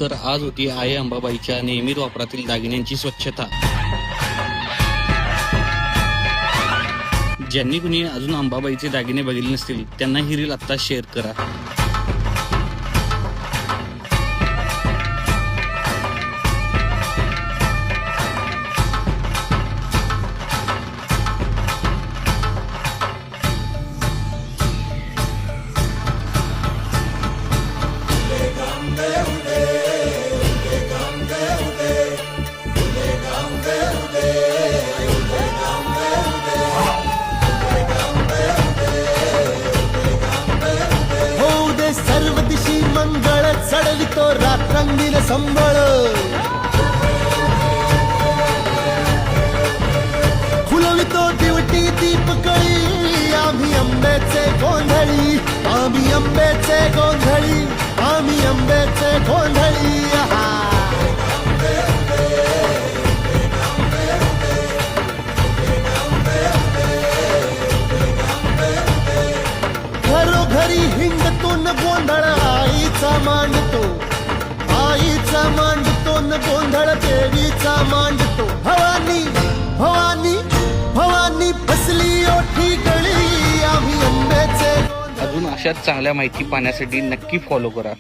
तर आज होती आई अंबाबाईच्या नियमित वापरातील दागिन्यांची स्वच्छता। ज्यांनी कुणी अजून अंबाबाईचे दागिने बघितले नसतील त्यांना ही रील आत्ता शेअर करा। सर्व दिशी मंगळ चढवितो रात्रंगील संबळ, फुलवितो दिवटी दीपकळी आम्ही अंबेचे गोंधळी, आम्ही अंबेचे गोंधळी, आम्ही अंबेचे गोंधळी। घरोघरी हिंडतो न गोंधळ आईचा मांडतो, आईचा मांडतो न गोंधळ देवीचा मांडतो। भवानी भवानी भवानी बसली ओठी गळी आम्ही अंबेचे। अजून अशाच चांगल्या माहिती पाहण्यासाठी नक्की फॉलो करा।